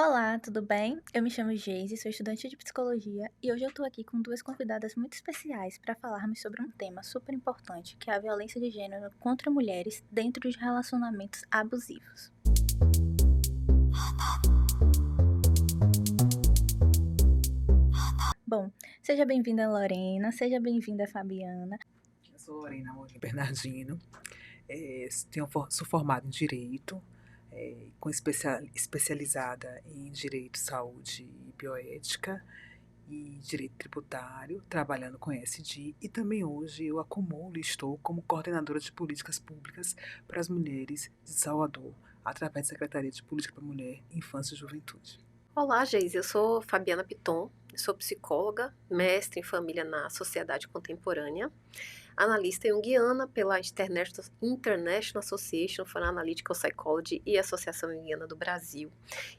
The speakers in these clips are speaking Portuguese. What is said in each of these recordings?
Olá, tudo bem? Eu me chamo Geise, sou estudante de psicologia e hoje eu tô aqui com duas convidadas muito especiais para falarmos sobre um tema super importante, que é a violência de gênero contra mulheres dentro de relacionamentos abusivos. Bom, seja bem-vinda Lorena, seja bem-vinda Fabiana. Eu sou Lorena Amorim Bernardino, sou formada em Direito, especializada em Direito, Saúde e Bioética e Direito Tributário, trabalhando com SD, e também hoje eu acumulo e estou como coordenadora de políticas públicas para as mulheres de Salvador, através da Secretaria de Política para a Mulher, Infância e Juventude. Olá, Geise. Eu sou Fabiana Piton, sou psicóloga, mestre em família na Sociedade Contemporânea, analista junguiana pela International Association for Analytical Psychology e Associação Junguiana do Brasil.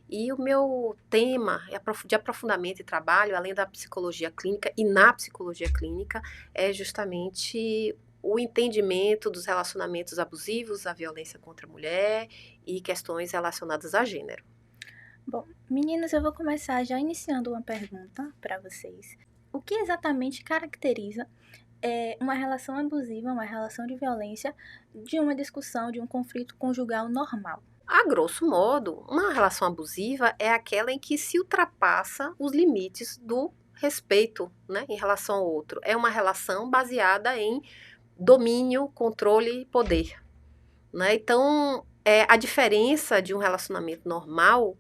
E o meu tema de aprofundamento e trabalho, além da psicologia clínica e na psicologia clínica, é justamente o entendimento dos relacionamentos abusivos, a violência contra a mulher e questões relacionadas a gênero. Bom, meninas, eu vou começar já iniciando uma pergunta para vocês. O que exatamente caracteriza uma relação abusiva, uma relação de violência, de uma discussão, de um conflito conjugal normal? A grosso modo, uma relação abusiva é aquela em que se ultrapassa os limites do respeito, né, em relação ao outro. É uma relação baseada em domínio, controle e poder, né? Então, a diferença de um relacionamento normal,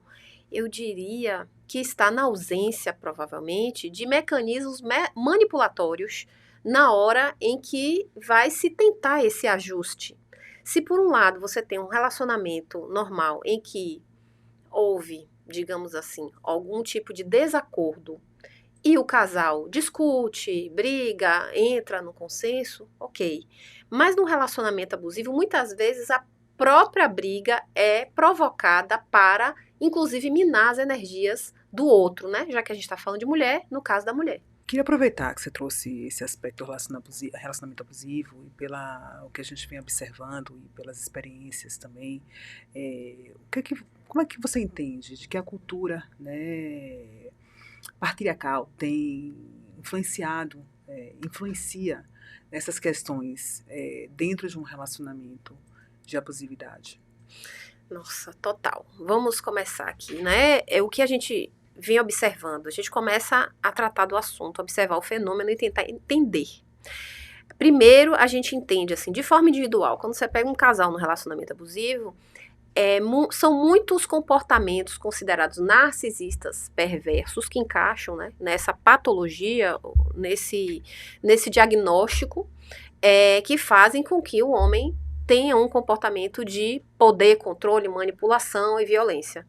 eu diria que está na ausência, provavelmente, de mecanismos manipulatórios na hora em que vai se tentar esse ajuste. Se por um lado você tem um relacionamento normal em que houve, digamos assim, algum tipo de desacordo e o casal discute, briga, entra no consenso, ok. Mas no relacionamento abusivo, muitas vezes a própria briga é provocada para, inclusive, minar as energias do outro, né? Já que a gente está falando de mulher, no caso da mulher. Queria aproveitar que você trouxe esse aspecto do relacionamento abusivo e o que a gente vem observando e pelas experiências também. Como é que você entende de que a cultura, né, patriarcal tem influencia nessas questões dentro de um relacionamento de abusividade? Nossa, total. Vamos começar aqui, né? É o que a gente vem observando. A gente começa a tratar do assunto, observar o fenômeno e tentar entender. Primeiro, a gente entende, assim, de forma individual. Quando você pega um casal no relacionamento abusivo, são muitos comportamentos considerados narcisistas perversos que encaixam, né, nessa patologia, nesse diagnóstico, que fazem com que o homem tenha um comportamento de poder, controle, manipulação e violência.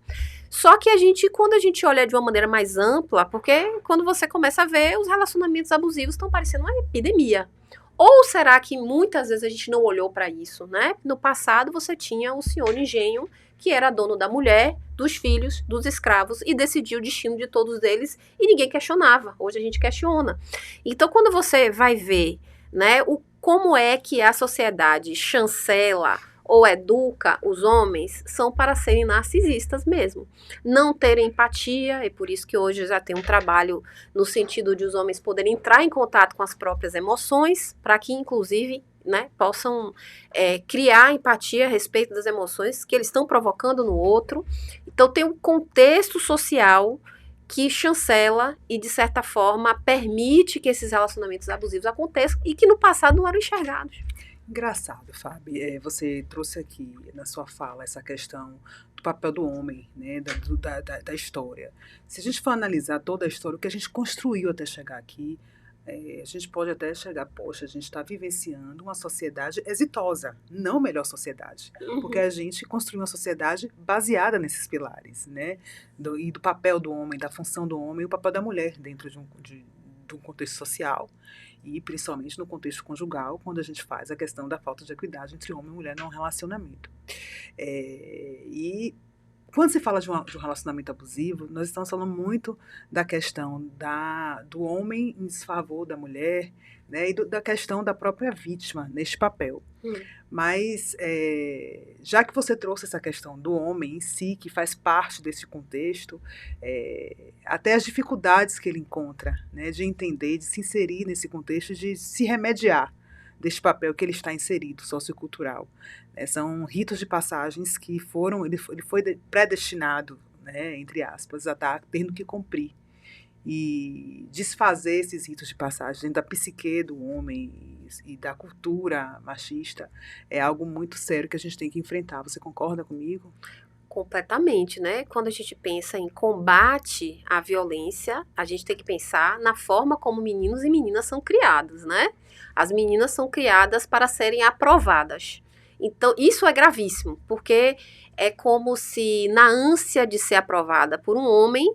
Só que quando a gente olha de uma maneira mais ampla, porque quando você começa a ver, os relacionamentos abusivos estão parecendo uma epidemia. Ou será que muitas vezes a gente não olhou para isso, né? No passado você tinha o senhor engenho, que era dono da mulher, dos filhos, dos escravos e decidia o destino de todos eles e ninguém questionava. Hoje a gente questiona. Então quando você vai ver, né, como é que a sociedade chancela ou educa os homens, são para serem narcisistas mesmo. Não terem empatia, e por isso que hoje já tem um trabalho no sentido de os homens poderem entrar em contato com as próprias emoções, para que, inclusive, né, possam criar empatia a respeito das emoções que eles estão provocando no outro. Então tem um contexto social que chancela e, de certa forma, permite que esses relacionamentos abusivos aconteçam e que no passado não eram enxergados. Engraçado, Fábio, você trouxe aqui na sua fala essa questão do papel do homem, né, da história. Se a gente for analisar toda a história, o que a gente construiu até chegar aqui, a gente pode até chegar, poxa, a gente está vivenciando uma sociedade exitosa, não a melhor sociedade, porque a gente construiu uma sociedade baseada nesses pilares, né, e do papel do homem, da função do homem e o papel da mulher dentro de um contexto social, e principalmente no contexto conjugal, quando a gente faz a questão da falta de equidade entre homem e mulher num relacionamento. E quando se fala de um relacionamento abusivo, nós estamos falando muito da questão do homem em desfavor da mulher, né, e da questão da própria vítima neste papel. Mas, já que você trouxe essa questão do homem em si, que faz parte desse contexto, até as dificuldades que ele encontra, né, de entender, de se inserir nesse contexto, de se remediar deste papel que ele está inserido, sociocultural. São ritos de passagens que ele foi predestinado, né, entre aspas, a estar tendo que cumprir. E desfazer esses ritos de passagem dentro da psique do homem e da cultura machista é algo muito sério que a gente tem que enfrentar. Você concorda comigo? Completamente, né? Quando a gente pensa em combate à violência, a gente tem que pensar na forma como meninos e meninas são criados, né? As meninas são criadas para serem aprovadas. Então, isso é gravíssimo, porque é como se, na ânsia de ser aprovada por um homem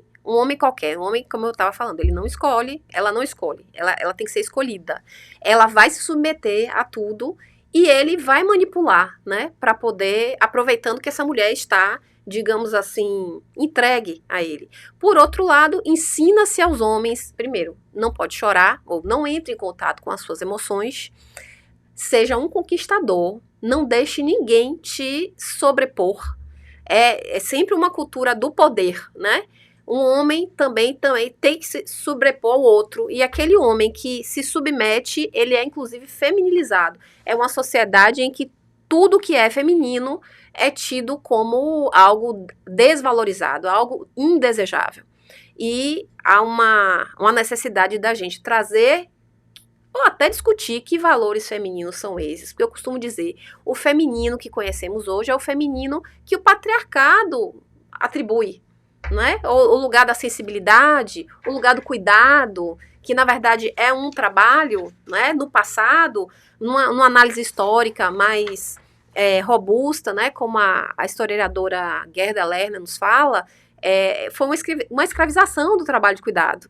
qualquer, um homem, como eu estava falando, ele não escolhe, ela não escolhe, ela tem que ser escolhida. Ela vai se submeter a tudo e ele vai manipular, né, para poder, aproveitando que essa mulher está, digamos assim, entregue a ele. Por outro lado, ensina-se aos homens, primeiro, não pode chorar, ou não entre em contato com as suas emoções, seja um conquistador, não deixe ninguém te sobrepor. É sempre uma cultura do poder, né? Um homem também tem que se sobrepor ao outro, e aquele homem que se submete, ele é inclusive feminilizado. É uma sociedade em que tudo que é feminino é tido como algo desvalorizado, algo indesejável. E há uma necessidade da gente trazer, ou até discutir, que valores femininos são esses. Porque eu costumo dizer, o feminino que conhecemos hoje é o feminino que o patriarcado atribui. Né? O lugar da sensibilidade, o lugar do cuidado, que na verdade é um trabalho, né, no passado, numa análise histórica mais robusta, né, como a historiadora Gerda Lerner nos fala, foi uma escravização do trabalho de cuidado.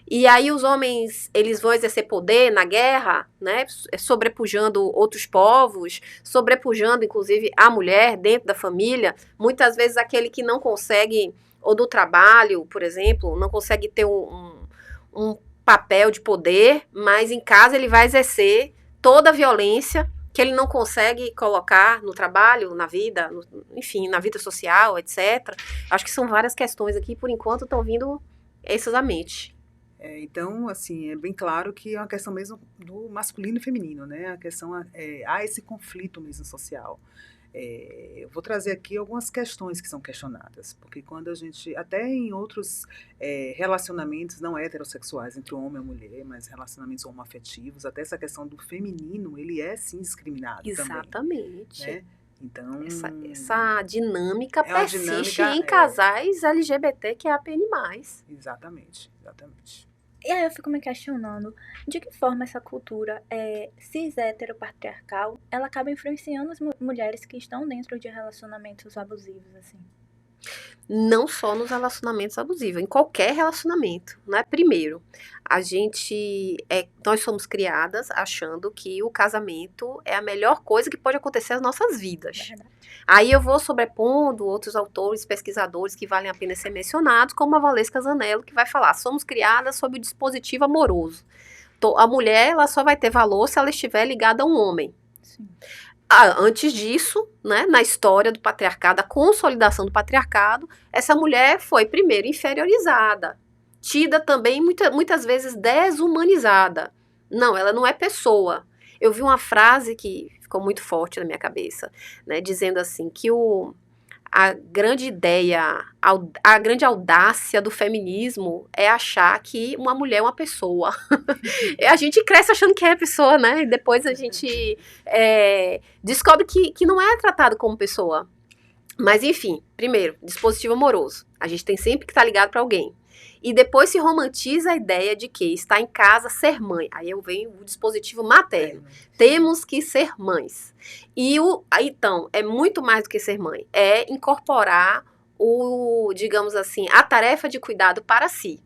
E aí os homens, eles vão exercer poder na guerra, né, sobrepujando outros povos, sobrepujando inclusive a mulher dentro da família, muitas vezes aquele que não consegue, ou do trabalho, por exemplo, não consegue ter um papel de poder, mas em casa ele vai exercer toda a violência que ele não consegue colocar no trabalho, na vida, enfim, na vida social, etc. Acho que são várias questões aqui, por enquanto estão vindo essas à mente. Então, assim, é bem claro que é uma questão mesmo do masculino e feminino, né? A questão há esse conflito mesmo social. Eu vou trazer aqui algumas questões que são questionadas, porque quando a gente, até em outros relacionamentos não heterossexuais entre o homem e a mulher, mas relacionamentos homoafetivos, até essa questão do feminino, ele é sim discriminado. Exatamente. Também, né? Então, essa dinâmica persiste em casais LGBT que é APN+. Exatamente, exatamente. E aí eu fico me questionando de que forma essa cultura cis heteropatriarcal ela acaba influenciando as mulheres que estão dentro de relacionamentos abusivos, assim. Não só nos relacionamentos abusivos, em qualquer relacionamento, né? Primeiro, nós somos criadas achando que o casamento é a melhor coisa que pode acontecer nas nossas vidas. Aí eu vou sobrepondo outros autores, pesquisadores que valem a pena ser mencionados, como a Valesca Zanello, que vai falar, somos criadas sob o dispositivo amoroso. A mulher, ela só vai ter valor se ela estiver ligada a um homem. Sim. Antes disso, né, na história do patriarcado, a consolidação do patriarcado, essa mulher foi primeiro inferiorizada, tida também muitas vezes desumanizada. Não, ela não é pessoa. Eu vi uma frase que ficou muito forte na minha cabeça, né, dizendo assim, que a grande ideia, a grande audácia do feminismo é achar que uma mulher é uma pessoa. A gente cresce achando que é pessoa, né? E depois a gente descobre que não é tratado como pessoa. Mas, enfim, primeiro, dispositivo amoroso. A gente tem sempre que estar ligado para alguém. E depois se romantiza a ideia de que estar em casa, ser mãe. Aí vem o dispositivo materno. Temos que ser mães. Então, é muito mais do que ser mãe. É incorporar digamos assim, a tarefa de cuidado para si.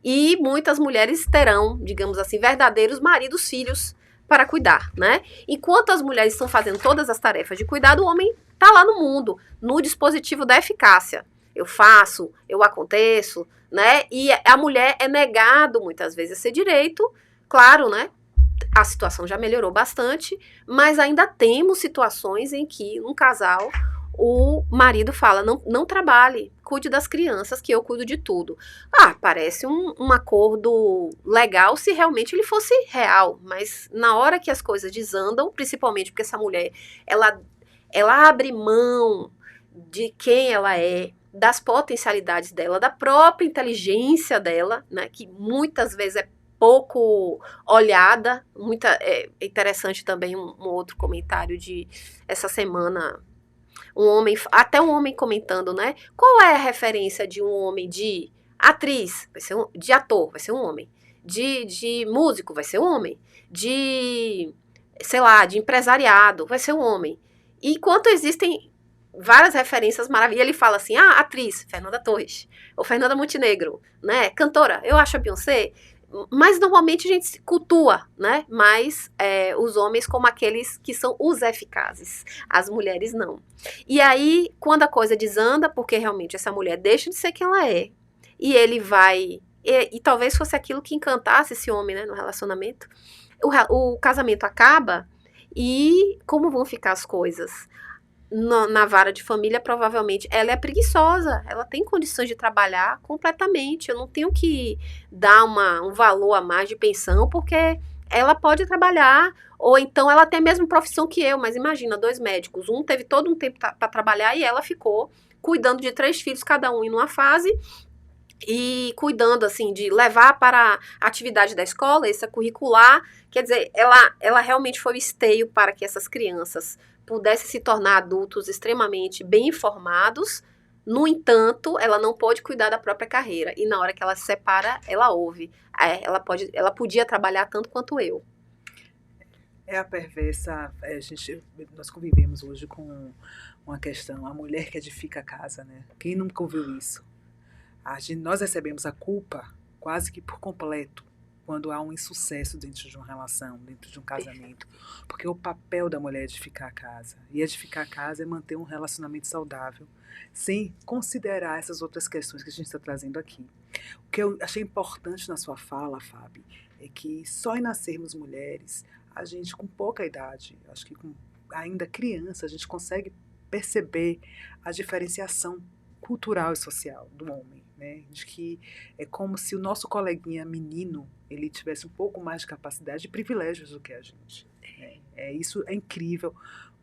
E muitas mulheres terão, digamos assim, verdadeiros maridos, filhos para cuidar, né? Enquanto as mulheres estão fazendo todas as tarefas de cuidado, o homem Tá lá no mundo, no dispositivo da eficácia. Eu faço, eu aconteço, né? E a mulher é negado muitas vezes esse direito, claro, né? A situação já melhorou bastante, mas ainda temos situações em que um casal, o marido fala, não trabalhe, cuide das crianças que eu cuido de tudo. Parece um acordo legal se realmente ele fosse real, mas na hora que as coisas desandam, principalmente porque essa mulher, ela abre mão de quem ela é, das potencialidades dela, da própria inteligência dela, né, que muitas vezes é pouco olhada. É interessante também um outro comentário de essa semana, até um homem comentando, né, qual é a referência de um homem de atriz, de ator, vai ser um homem, de músico, vai ser um homem, sei lá, de empresariado, vai ser um homem. E enquanto existem várias referências maravilhosas, ele fala assim, atriz, Fernanda Torres, ou Fernanda Montenegro, né, cantora, eu acho a Beyoncé, mas normalmente a gente se cultua, né, mas os homens como aqueles que são os eficazes, as mulheres não. E aí, quando a coisa desanda, porque realmente essa mulher deixa de ser quem ela é, e ele vai, e talvez fosse aquilo que encantasse esse homem, né, no relacionamento, o casamento acaba, e como vão ficar as coisas? Na vara de família, provavelmente, ela é preguiçosa, ela tem condições de trabalhar completamente, eu não tenho que dar um valor a mais de pensão, porque ela pode trabalhar, ou então ela tem a mesma profissão que eu, mas imagina, 2 médicos, um teve todo um tempo para trabalhar e ela ficou cuidando de 3 filhos, cada um em uma fase, e cuidando, assim, de levar para a atividade da escola, extracurricular, quer dizer, ela realmente foi o esteio para que essas crianças pudessem se tornar adultos extremamente bem informados. No entanto, ela não pôde cuidar da própria carreira, e na hora que ela se separa, ela ouve, ela podia trabalhar tanto quanto eu. É a perversa, nós convivemos hoje com uma questão, a mulher que edifica a casa, né? Quem nunca ouviu isso? Nós recebemos a culpa quase que por completo quando há um insucesso dentro de uma relação, dentro de um casamento. Porque o papel da mulher é edificar a casa. E edificar a casa é manter um relacionamento saudável, sem considerar essas outras questões que a gente está trazendo aqui. O que eu achei importante na sua fala, Fábio, é que só em nascermos mulheres, a gente com pouca idade, acho que com ainda criança, a gente consegue perceber a diferenciação cultural e social do homem. De que é como se o nosso coleguinha menino ele tivesse um pouco mais de capacidade e privilégios do que a gente. Isso é incrível,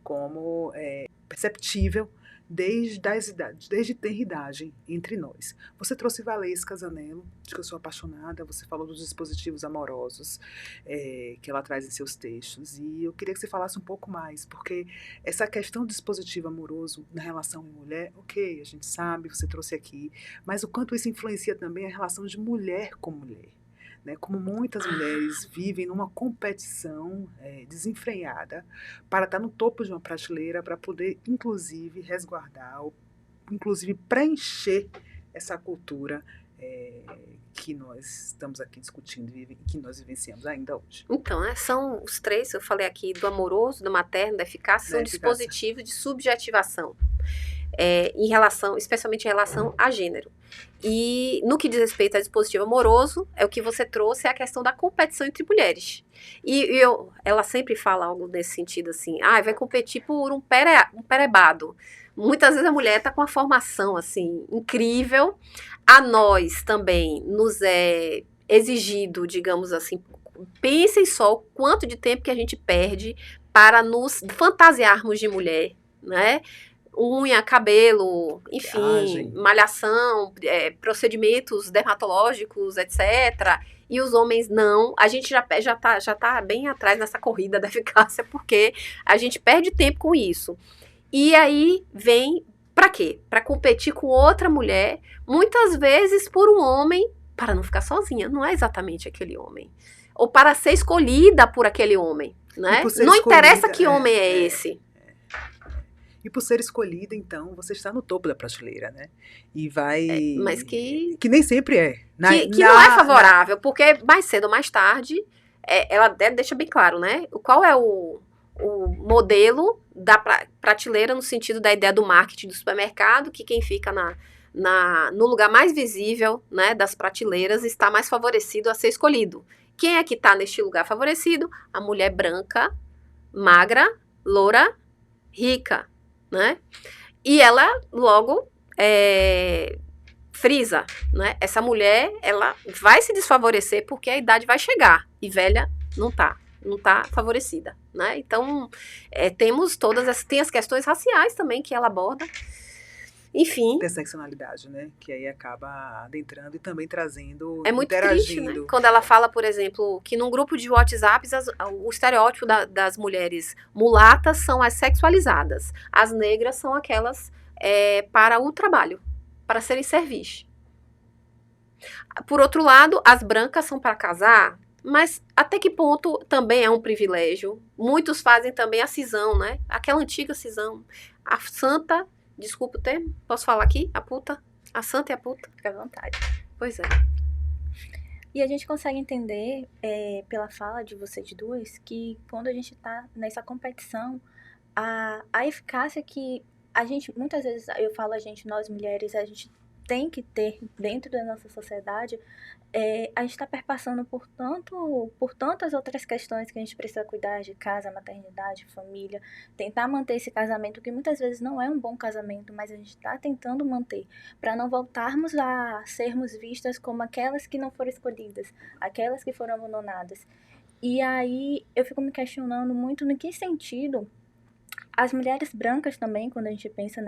como é perceptível desde ter idade entre nós. Você trouxe Valesca Zanello, de que eu sou apaixonada, você falou dos dispositivos amorosos que ela traz em seus textos, e eu queria que você falasse um pouco mais, porque essa questão do dispositivo amoroso na relação em mulher, ok, a gente sabe, você trouxe aqui, mas o quanto isso influencia também a relação de mulher com mulher. Como muitas mulheres vivem numa competição desenfreada para estar no topo de uma prateleira, para poder, inclusive, resguardar, ou, inclusive, preencher essa cultura que nós estamos aqui discutindo e que nós vivenciamos ainda hoje. Então, são os 3, eu falei aqui, do amoroso, do materno, da eficácia, são dispositivos de subjetivação. Especialmente em relação a gênero. E no que diz respeito ao dispositivo amoroso, o que você trouxe é a questão da competição entre mulheres. Ela sempre fala algo nesse sentido assim, vai competir por um perebado. Muitas vezes a mulher está com uma formação assim, incrível. A nós também nos é exigido, digamos assim, pensem só o quanto de tempo que a gente perde para nos fantasiarmos de mulher, né? Unha, cabelo, enfim, malhação, procedimentos dermatológicos, etc. E os homens não. A gente já tá bem atrás nessa corrida da eficácia, porque a gente perde tempo com isso. E aí vem, pra quê? Pra competir com outra mulher, muitas vezes por um homem, para não ficar sozinha, não é exatamente aquele homem. Ou para ser escolhida por aquele homem, né? Não interessa que homem é esse. E por ser escolhida, então, você está no topo da prateleira, né? E vai... mas que nem sempre é. Que não é favorável, porque mais cedo ou mais tarde, ela deixa bem claro, né? Qual é o o modelo da prateleira no sentido da ideia do marketing do supermercado, que quem fica no lugar mais visível, né, das prateleiras está mais favorecido a ser escolhido. Quem é que está neste lugar favorecido? A mulher branca, magra, loura, rica, né? E ela logo frisa, né? Essa mulher, ela vai se desfavorecer porque a idade vai chegar e velha não tá favorecida, né? Então, temos tem as questões raciais também que ela aborda. Enfim. Interseccionalidade, né? Que aí acaba adentrando e também trazendo, é muito interagindo. triste, né? Quando ela fala, por exemplo, que num grupo de WhatsApp o estereótipo das mulheres mulatas são as sexualizadas. As negras são aquelas para o trabalho, para serem servis. Por outro lado, as brancas são para casar, mas até que ponto também é um privilégio? Muitos fazem também a cisão, né? Aquela antiga cisão. A santa, desculpa o termo, posso falar aqui? A puta? A santa e a puta? Fica à vontade. Pois é. E a gente consegue entender, pela fala de vocês duas, que quando a gente tá nessa competição, a eficácia que a gente, muitas vezes, eu falo nós mulheres, a gente tem que ter dentro da nossa sociedade, a gente está perpassando por tantas outras questões que a gente precisa cuidar de casa, maternidade, família, tentar manter esse casamento, que muitas vezes não é um bom casamento, mas a gente está tentando manter, para não voltarmos a sermos vistas como aquelas que não foram escolhidas, aquelas que foram abandonadas. E aí eu fico me questionando muito no que sentido as mulheres brancas também, quando a gente pensa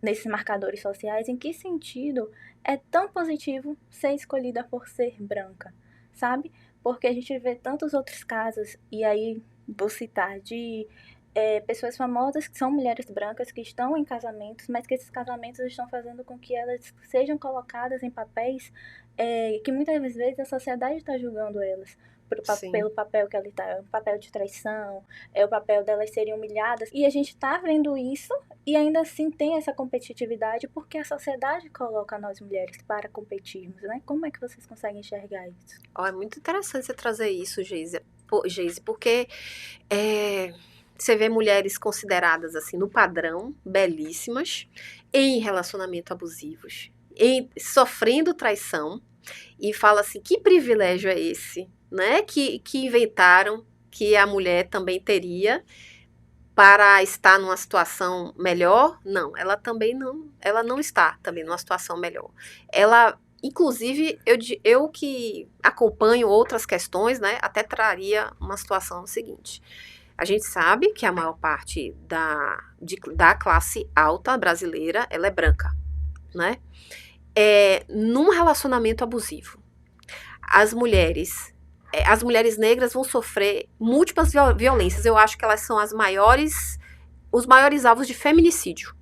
nesses marcadores sociais, em que sentido é tão positivo ser escolhida por ser branca, sabe? Porque a gente vê tantos outros casos, e aí vou citar, de pessoas famosas que são mulheres brancas que estão em casamentos, mas que esses casamentos estão fazendo com que elas sejam colocadas em papéis que muitas vezes a sociedade está julgando elas. Pelo papel que ela está, o papel de traição, o papel delas serem humilhadas. E a gente está vendo isso e ainda assim tem essa competitividade porque a sociedade coloca nós mulheres para competirmos, né? Como é que vocês conseguem enxergar isso? É muito interessante você trazer isso, Geise, porque você vê mulheres consideradas assim no padrão, belíssimas, em relacionamento abusivos, sofrendo traição, e fala assim, que privilégio é esse? Né, que inventaram que a mulher também teria para estar numa situação melhor. Não, ela não está também numa situação melhor. Ela, inclusive, eu que acompanho outras questões, né, até traria uma situação seguinte. A gente sabe que a maior parte da classe alta brasileira, ela é branca, né? Num relacionamento abusivo, as mulheres negras vão sofrer múltiplas violências. Eu acho que elas são os maiores alvos de feminicídio.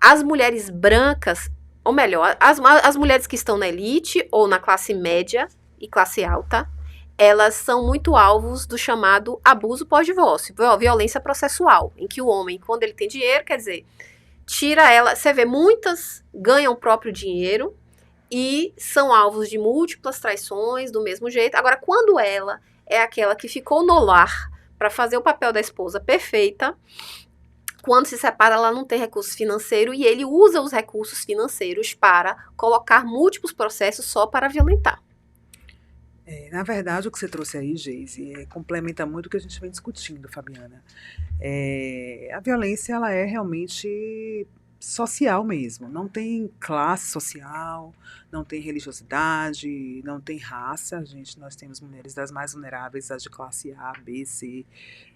As mulheres brancas, ou melhor, as mulheres que estão na elite ou na classe média e classe alta, elas são muito alvos do chamado abuso pós-divórcio, violência processual, em que o homem, quando ele tem dinheiro, quer dizer, tira ela. Você vê, muitas ganham o próprio dinheiro e são alvos de múltiplas traições do mesmo jeito. Agora, quando ela é aquela que ficou no lar para fazer o papel da esposa perfeita, quando se separa, ela não tem recurso financeiro e ele usa os recursos financeiros para colocar múltiplos processos só para violentar. Na verdade, o que você trouxe aí, Geise, complementa muito o que a gente vem discutindo, Fabiana. A violência, ela é realmente social mesmo, não tem classe social, não tem religiosidade, não tem raça. Nós temos mulheres das mais vulneráveis, as de classe A, B, C,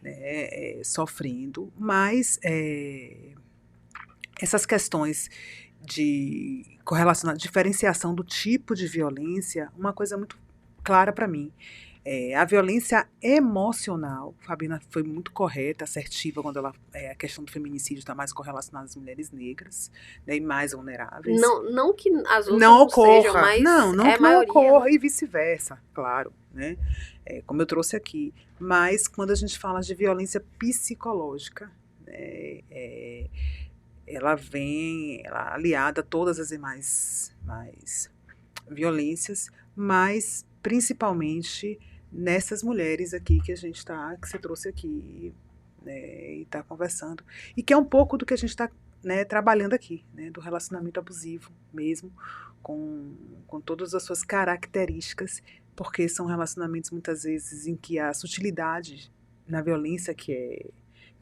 né, sofrendo, mas essas questões de diferenciação do tipo de violência, uma coisa muito clara para mim. A violência emocional, Fabiana foi muito correta, assertiva, quando a questão do feminicídio está mais correlacionada às mulheres negras, né, e mais vulneráveis. Não que as outras não ocorra, sejam, mas não que não maioria, ocorra, né? E vice-versa, claro, né? Como eu trouxe aqui. Mas quando a gente fala de violência psicológica, né, ela vem aliada a todas as demais violências, mas principalmente nessas mulheres aqui que você trouxe aqui, né, e está conversando. E que é um pouco do que a gente está, né, trabalhando aqui, né, do relacionamento abusivo mesmo, com todas as suas características, porque são relacionamentos muitas vezes em que há sutilidade na violência que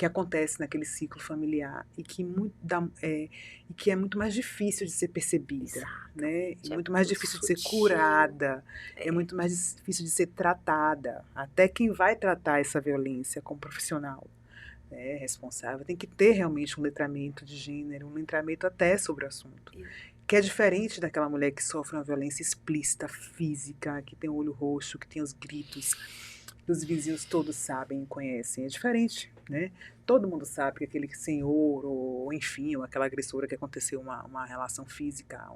acontece naquele ciclo familiar e que é muito mais difícil de ser percebida, né? E muito mais difícil de ser curada, é muito mais difícil de ser tratada. Até quem vai tratar essa violência como profissional, né, responsável, tem que ter realmente um letramento de gênero, um letramento até sobre o assunto. Que é diferente daquela mulher que sofre uma violência explícita, física, que tem o olho roxo, que tem os gritos, que os vizinhos todos sabem e conhecem. É diferente, né? Todo mundo sabe que aquele senhor, ou enfim, ou aquela agressora que aconteceu uma relação física,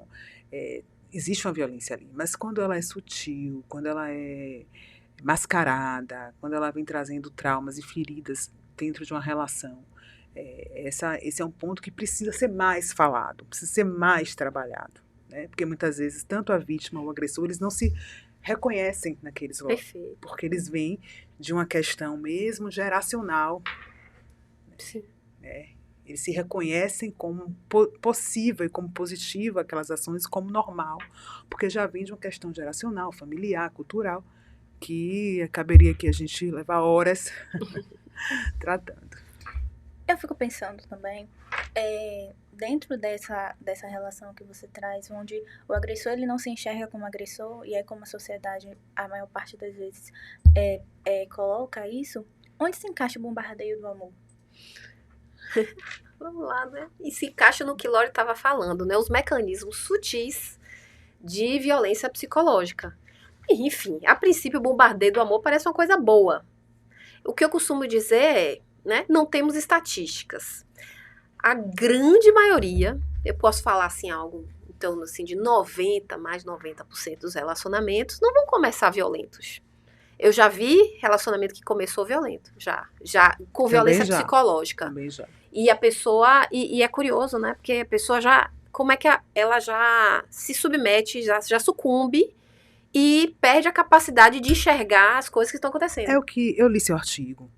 existe uma violência ali. Mas quando ela é sutil, quando ela é mascarada, quando ela vem trazendo traumas e feridas dentro de uma relação, esse é um ponto que precisa ser mais falado, precisa ser mais trabalhado, né? Porque muitas vezes tanto a vítima ou o agressor, eles não se reconhecem naqueles logo, porque eles vêm de uma questão mesmo geracional, né? Eles se reconhecem como possível e como positivo aquelas ações, como normal, porque já vem de uma questão geracional, familiar, cultural, que caberia aqui a gente levar horas tratando. Eu fico pensando também, dentro dessa relação que você traz, onde o agressor ele não se enxerga como agressor, e é como a sociedade, a maior parte das vezes, coloca isso, onde se encaixa o bombardeio do amor? Vamos lá, né? E se encaixa no que Lori estava falando, né? Os mecanismos sutis de violência psicológica. E, enfim, a princípio o bombardeio do amor parece uma coisa boa. O que eu costumo dizer é, né, não temos estatísticas. A grande maioria, eu posso falar assim algo em torno assim, de 90% dos relacionamentos não vão começar violentos. Eu já vi relacionamento que começou violento, já com violência psicológica. Também já. E a pessoa, e é curioso, né, porque a pessoa já, como é que ela já se submete, já sucumbe e perde a capacidade de enxergar as coisas que estão acontecendo. É o que eu li seu artigo.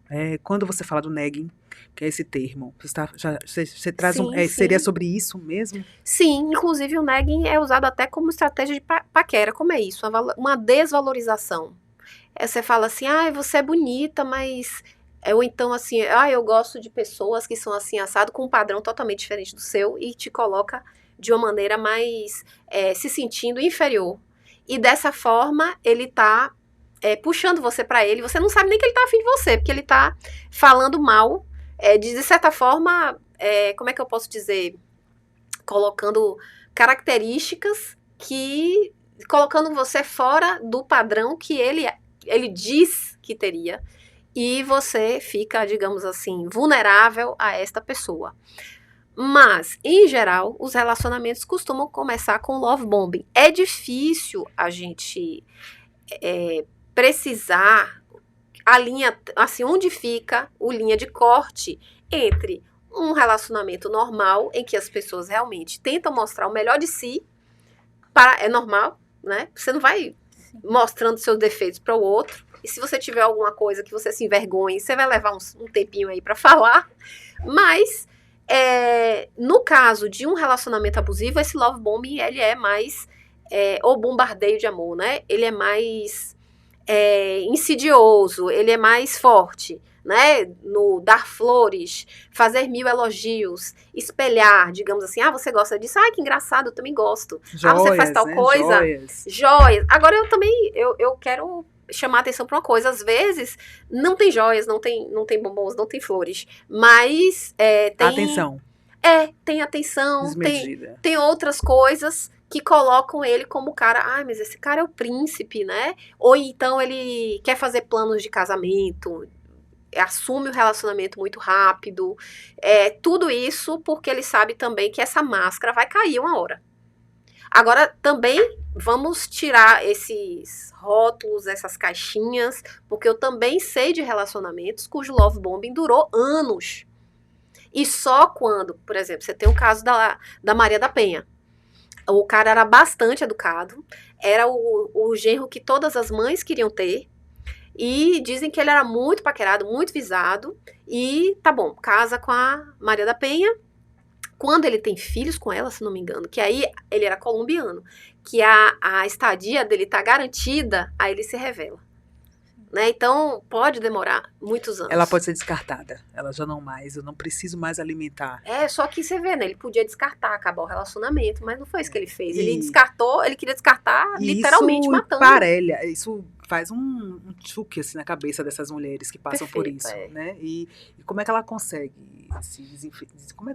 Quando você fala do negging, que é esse termo, você traz sim. Seria sobre isso mesmo? Sim, inclusive o negging é usado até como estratégia de paquera. Como é isso? Uma desvalorização. Você fala assim, você é bonita, mas... Ou então assim, eu gosto de pessoas que são assim, assado, com um padrão totalmente diferente do seu e te coloca de uma maneira mais se sentindo inferior. E dessa forma, ele tá puxando você pra ele. Você não sabe nem que ele tá afim de você, porque ele tá falando mal. De certa forma, como é que eu posso dizer? Colocando características colocando você fora do padrão que ele diz que teria. E você fica, digamos assim, vulnerável a esta pessoa. Mas, em geral, os relacionamentos costumam começar com love bombing. É difícil a gente precisar a linha, assim, onde fica a linha de corte entre um relacionamento normal, em que as pessoas realmente tentam mostrar o melhor de si, é normal, né? Você não vai mostrando seus defeitos para o outro. E se você tiver alguma coisa que você se envergonhe, você vai levar um tempinho aí para falar. Mas... no caso de um relacionamento abusivo, esse love bombing, ele é mais ou bombardeio de amor, né? Ele é mais insidioso, ele é mais forte, né? No dar flores, fazer 1000 elogios, espelhar, digamos assim, você gosta disso? Que engraçado, eu também gosto. Joias, você faz tal coisa? Joias. Agora eu também, eu quero chamar atenção para uma coisa, às vezes não tem joias, não tem bombons, não tem flores, mas tem atenção. Tem atenção, Desmedida. Tem outras coisas que colocam ele como cara, mas esse cara é o príncipe, né? Ou então ele quer fazer planos de casamento, assume o relacionamento muito rápido, tudo isso porque ele sabe também que essa máscara vai cair uma hora. Agora, também vamos tirar esses rótulos, essas caixinhas, porque eu também sei de relacionamentos cujo love bombing durou anos. E só quando, por exemplo, você tem o caso da Maria da Penha. O cara era bastante educado, era o genro que todas as mães queriam ter, E dizem que ele era muito paquerado, muito visado. E tá bom, casa com a Maria da Penha. Quando ele tem filhos com ela, se não me engano, que aí ele era colombiano, que a estadia dele tá garantida, aí ele se revela. Né? Então, pode demorar muitos anos. Ela pode ser descartada. Ela já não mais, eu não preciso mais alimentar. Só que você vê, né? Ele podia descartar, acabar o relacionamento, mas não foi isso que ele fez. Ele descartou, ele queria descartar literalmente isso matando. Emparelha, isso faz um tchuque assim, na cabeça dessas mulheres que passam por isso, né? E como é que ela consegue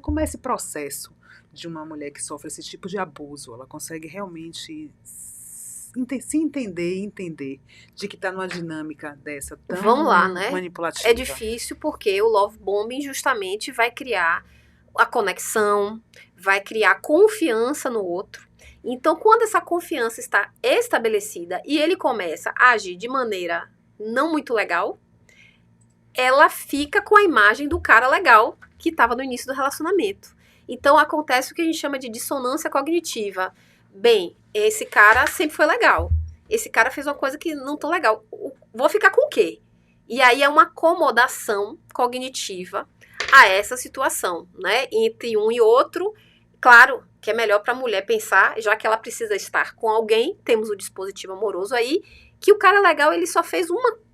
como é esse processo de uma mulher que sofre esse tipo de abuso? Ela consegue realmente se entender e entender de que está numa dinâmica dessa tão Vamos lá, né? manipulativa. É difícil porque o love bombing justamente vai criar a conexão, vai criar confiança no outro. Então, quando essa confiança está estabelecida e ele começa a agir de maneira não muito legal, ela fica com a imagem do cara legal que estava no início do relacionamento. Então, acontece o que a gente chama de dissonância cognitiva. Bem, esse cara sempre foi legal. Esse cara fez uma coisa que não tão legal. Vou ficar com o quê? E aí é uma acomodação cognitiva a essa situação, né? Entre um e outro. Claro que é melhor para a mulher pensar, já que ela precisa estar com alguém, temos o dispositivo amoroso aí, que o cara legal, ele só fez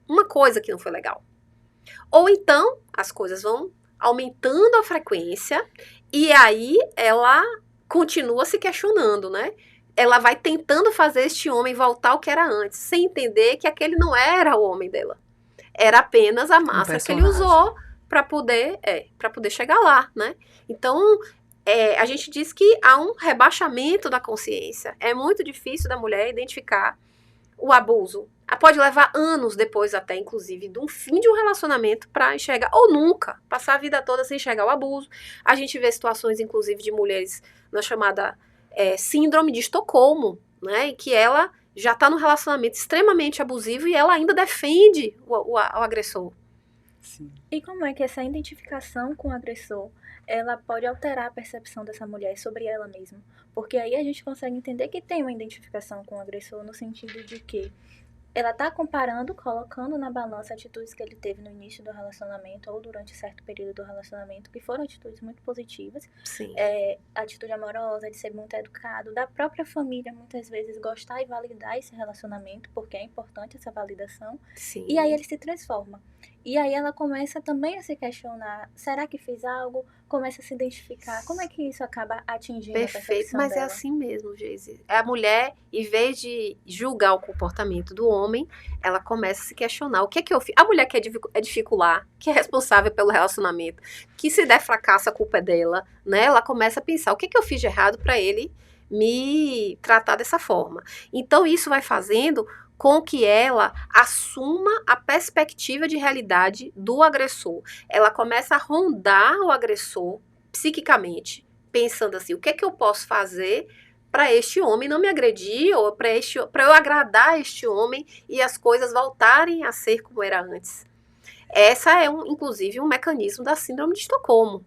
uma coisa que não foi legal. Ou então, as coisas vão aumentando a frequência e aí ela continua se questionando, né? Ela vai tentando fazer este homem voltar ao que era antes, sem entender que aquele não era o homem dela. Era apenas a máscara que ele usou para poder chegar lá, né? Então, a gente diz que há um rebaixamento da consciência. É muito difícil da mulher identificar o abuso. Pode levar anos depois até, inclusive, de um fim de um relacionamento para enxergar, ou nunca, passar a vida toda sem enxergar o abuso. A gente vê situações, inclusive, de mulheres na chamada síndrome de Estocolmo, né, em que ela já está num relacionamento extremamente abusivo e ela ainda defende o agressor. Sim. E como é que essa identificação com o agressor, ela pode alterar a percepção dessa mulher sobre ela mesma? Porque aí a gente consegue entender que tem uma identificação com o agressor no sentido de que ela está comparando, colocando na balança atitudes que ele teve no início do relacionamento ou durante certo período do relacionamento, que foram atitudes muito positivas. Sim. Atitude amorosa, de ser muito educado, da própria família, muitas vezes, gostar e validar esse relacionamento, porque é importante essa validação. Sim. E aí ele se transforma. E aí ela começa também a se questionar, será que fiz algo? Começa a se identificar. Como é que isso acaba atingindo a percepção mas dela? É assim mesmo, Geise. A mulher, em vez de julgar o comportamento do homem, ela começa a se questionar. O que é que eu fiz? A mulher quer dificular, que é responsável pelo relacionamento, que se der fracasso a culpa é dela, né? Ela começa a pensar, o que é que eu fiz de errado para ele me tratar dessa forma? Então isso vai fazendo com que ela assuma a perspectiva de realidade do agressor. Ela começa a rondar o agressor psiquicamente, pensando assim, o que é que eu posso fazer para este homem não me agredir, ou para eu agradar este homem e as coisas voltarem a ser como era antes. Essa é, inclusive, um mecanismo da síndrome de Estocolmo.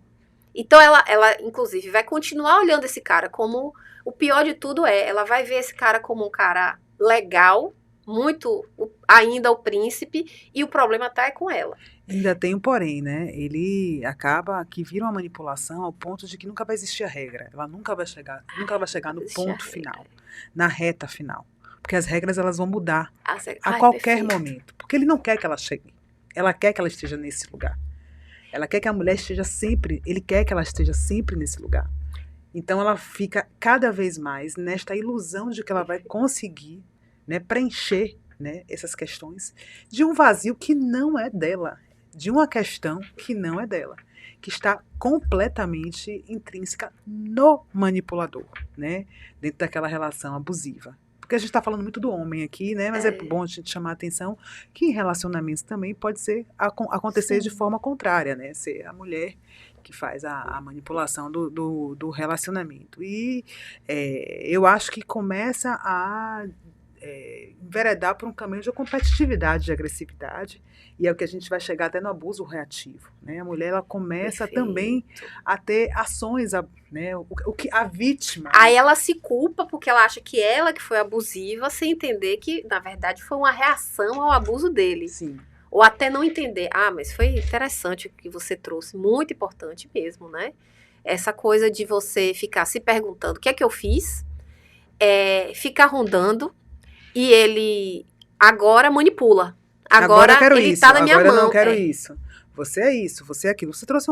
Então, ela, inclusive, vai continuar olhando esse cara como... O pior de tudo ela vai ver esse cara como um cara legal, muito ainda o príncipe, e o problema tá é com ela. Ainda tem um porém, né? Ele acaba que vira uma manipulação ao ponto de que nunca vai existir a regra. Ela nunca vai chegar no ponto final, na reta final. Porque as regras elas vão mudar a qualquer momento. Porque ele não quer que ela chegue. Ela quer que ela esteja nesse lugar. Ela quer que a mulher esteja sempre, ele quer que ela esteja sempre nesse lugar. Então ela fica cada vez mais nesta ilusão de que ela vai conseguir, né, preencher, né, essas questões de um vazio que não é dela, de uma questão que não é dela, que está completamente intrínseca no manipulador, né, dentro daquela relação abusiva. Porque a gente está falando muito do homem aqui, né, mas é bom a gente chamar a atenção que em relacionamentos também pode acontecer Sim. de forma contrária, né, ser a mulher que faz a manipulação do relacionamento. E eu acho que começa a enveredar por um caminho de competitividade, de agressividade, e é o que a gente vai chegar até no abuso reativo, né? A mulher, ela começa também a ter ações, né? O que a vítima... Aí ela se culpa porque ela acha que ela que foi abusiva, sem entender que, na verdade, foi uma reação ao abuso dele. Sim. Ou até não entender. Mas foi interessante o que você trouxe, muito importante mesmo, né? Essa coisa de você ficar se perguntando o que é que eu fiz, ficar rondando, e ele agora manipula. Agora eu quero ele isso, tá na minha agora mão. Eu não quero isso. Você é isso, você é aquilo. Você trouxe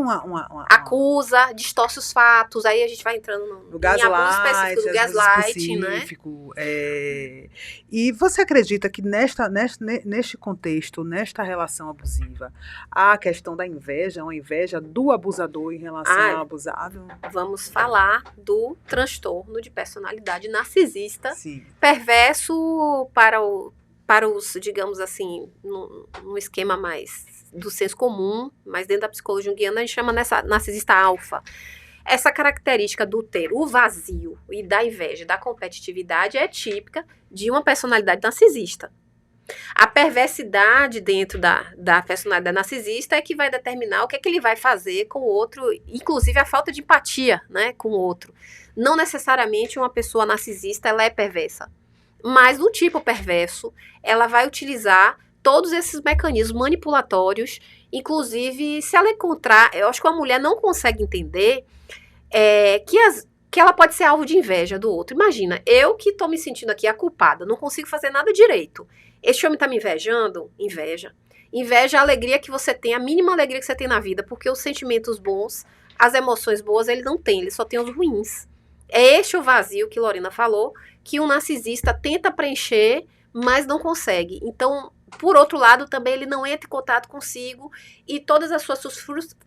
acusa, distorce os fatos, aí a gente vai entrando no gaslight, do gaslight, né? E você acredita que neste contexto, nesta relação abusiva, há a questão da inveja, uma inveja do abusador em relação ao abusado? Vamos falar do transtorno de personalidade narcisista, Sim. Perverso para os, digamos assim, num esquema mais do senso comum, mas dentro da psicologia junguiana a gente chama narcisista alfa. Essa característica do ter o vazio e da inveja, da competitividade, é típica de uma personalidade narcisista. A perversidade dentro da personalidade narcisista é que vai determinar o que é que ele vai fazer com o outro, inclusive a falta de empatia, né, com o outro. Não necessariamente uma pessoa narcisista ela é perversa, mas no tipo perverso, ela vai utilizar todos esses mecanismos manipulatórios, inclusive se ela encontrar, eu acho que uma mulher não consegue entender que ela pode ser alvo de inveja do outro. Imagina, eu que estou me sentindo aqui a culpada, não consigo fazer nada direito. Esse homem está me invejando? Inveja. Inveja é a alegria que você tem, a mínima alegria que você tem na vida, porque os sentimentos bons, as emoções boas, ele não tem, ele só tem os ruins. É este o vazio que Lorena falou, que um narcisista tenta preencher, mas não consegue. Então, por outro lado, também ele não entra em contato consigo e todas as suas